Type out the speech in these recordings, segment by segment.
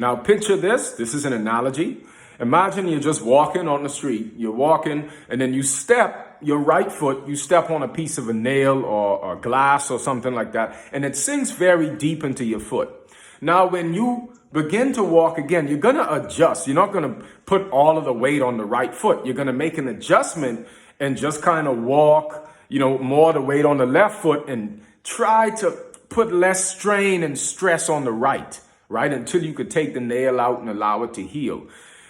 Now picture this. This is an analogy. Imagine you're just walking on the street. You're walking and then you step your right foot, you step on a piece of a nail or glass or something like that, and it sinks very deep into your foot. Now, when you begin to walk again, you're going to adjust. You're not going to put all of the weight on the right foot. You're going to make an adjustment and just kind of walk, more of the weight on the left foot and try to put less strain and stress on the right, until you could take the nail out and allow it to heal.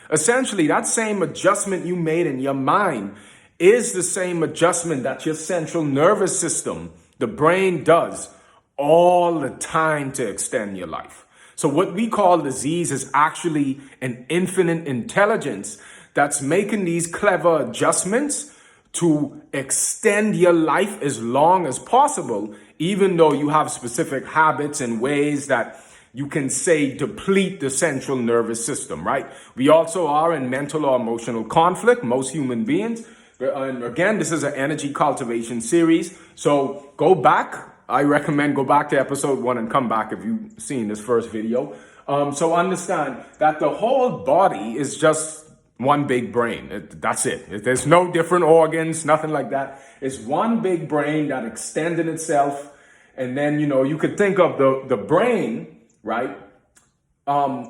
Essentially, that same adjustment you made in your mind is the same adjustment that your central nervous system, the brain, does all the time to extend your life. So what we call disease is actually an infinite intelligence that's making these clever adjustments to extend your life as long as possible, even though you have specific habits and ways that you can say deplete the central nervous system, right? We also are in mental or emotional conflict, most human beings. And again, this is an energy cultivation series. So go back. I recommend go back to episode 1 and come back if you've seen this first video. So understand that the whole body is just one big brain. That's it. There's no different organs, nothing like that. It's one big brain that extended itself. And then, you could think of the brain, right?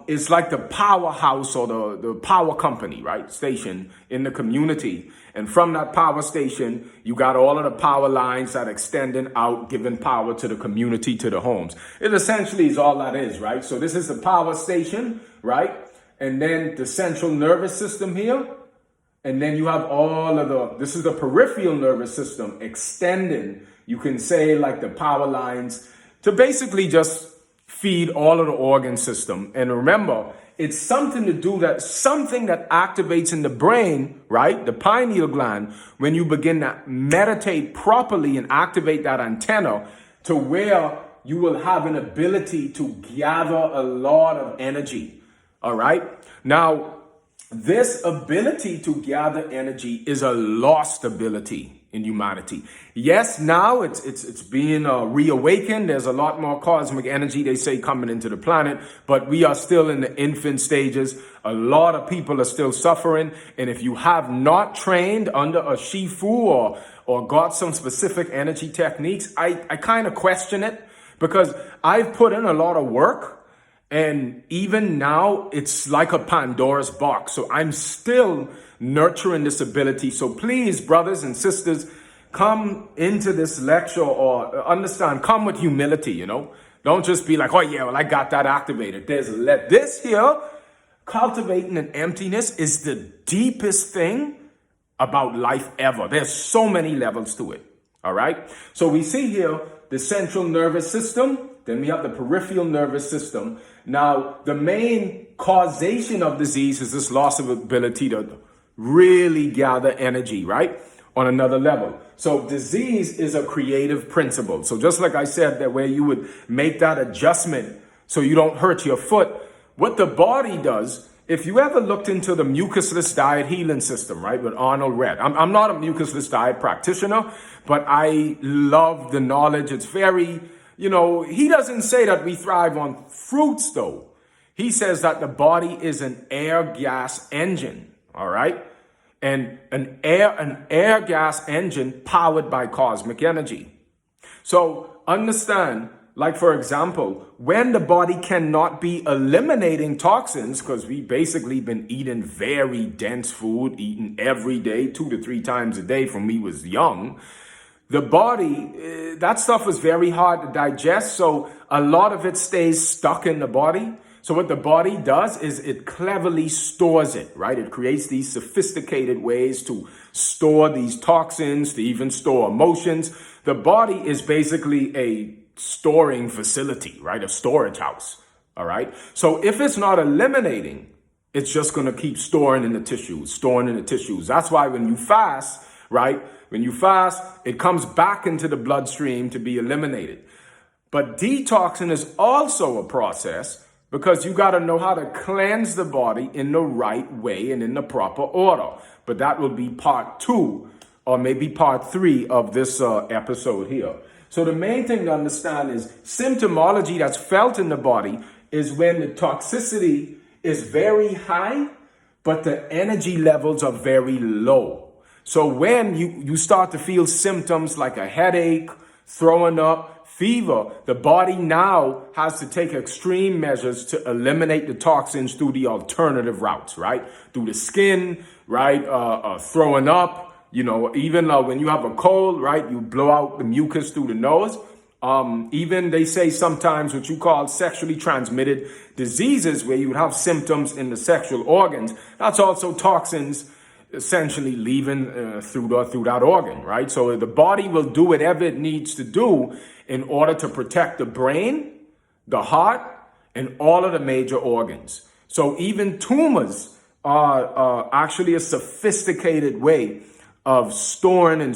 It's like the powerhouse or the power company, right? Station in the community. And from that power station, you got all of the power lines that extending out, giving power to the community, to the homes. It essentially is all that is, right? So this is the power station, right? And then the central nervous system here. And then you have this is the peripheral nervous system extending, you can say, like the power lines to basically just feed all of the organ system. And remember, it's something that activates in the brain, right? The pineal gland, when you begin to meditate properly and activate that antenna to where you will have an ability to gather a lot of energy. All right. Now, this ability to gather energy is a lost ability in humanity. Yes, now it's being reawakened. There's a lot more cosmic energy, they say, coming into the planet, but we are still in the infant stages. A lot of people are still suffering. And if you have not trained under a Shifu or got some specific energy techniques, I kind of question it, because I've put in a lot of work. And even now, it's like a Pandora's box. So I'm still nurturing this ability. So please, brothers and sisters, come into this lecture or understand, come with humility, Don't just be like, oh yeah, well, I got that activated. This here, cultivating an emptiness, is the deepest thing about life ever. There's so many levels to it. All right. So we see here the central nervous system. Then we have the peripheral nervous system. Now, the main causation of disease is this loss of ability to really gather energy, right? On another level. So disease is a creative principle. So just like I said, that where you would make that adjustment so you don't hurt your foot, what the body does, if you ever looked into the mucusless diet healing system, right, with Arnold Red. I'm not a mucusless diet practitioner, but I love the knowledge. It's very... he doesn't say that we thrive on fruits, though. He says that the body is an air gas engine, all right? And an air gas engine powered by cosmic energy. So understand, like, for example, when the body cannot be eliminating toxins, because we basically been eating very dense food, eating every day, 2 to 3 times a day from we was young, the body, that stuff is very hard to digest, so a lot of it stays stuck in the body. So what the body does is it cleverly stores it, right? It creates these sophisticated ways to store these toxins, to even store emotions. The body is basically a storing facility, right? A storage house, all right? So if it's not eliminating, it's just going to keep storing in the tissues, That's why when you fast, right? When you fast, it comes back into the bloodstream to be eliminated. But detoxing is also a process, because you got to know how to cleanse the body in the right way and in the proper order. But that will be part 2 or maybe part 3 of this episode here. So the main thing to understand is symptomology that's felt in the body is when the toxicity is very high, but the energy levels are very low. So when you start to feel symptoms like a headache, throwing up, fever, the body now has to take extreme measures to eliminate the toxins through the alternative routes, right? Through the skin, right? Throwing up, even when you have a cold, right? You blow out the mucus through the nose. Even they say sometimes what you call sexually transmitted diseases where you would have symptoms in the sexual organs. That's also toxins essentially leaving through that organ, right? So the body will do whatever it needs to do in order to protect the brain, the heart, and all of the major organs. So even tumors are actually a sophisticated way of storing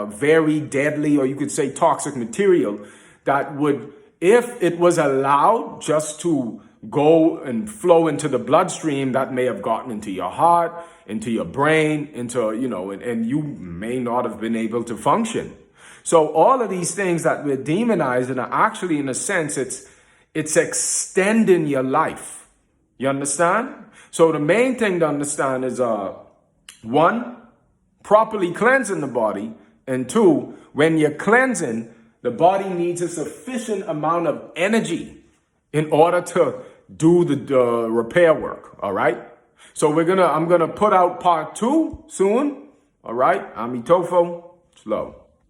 very deadly, or you could say toxic material that would, if it was allowed just to go and flow into the bloodstream, that may have gotten into your heart, into your brain, and you may not have been able to function. So all of these things that we're demonizing are actually, in a sense, it's extending your life. You understand? So the main thing to understand is, one, properly cleansing the body, and two, when you're cleansing, the body needs a sufficient amount of energy in order to do the repair work. All right. So I'm gonna put out part 2 soon. All right. I'm Itofo. Slow.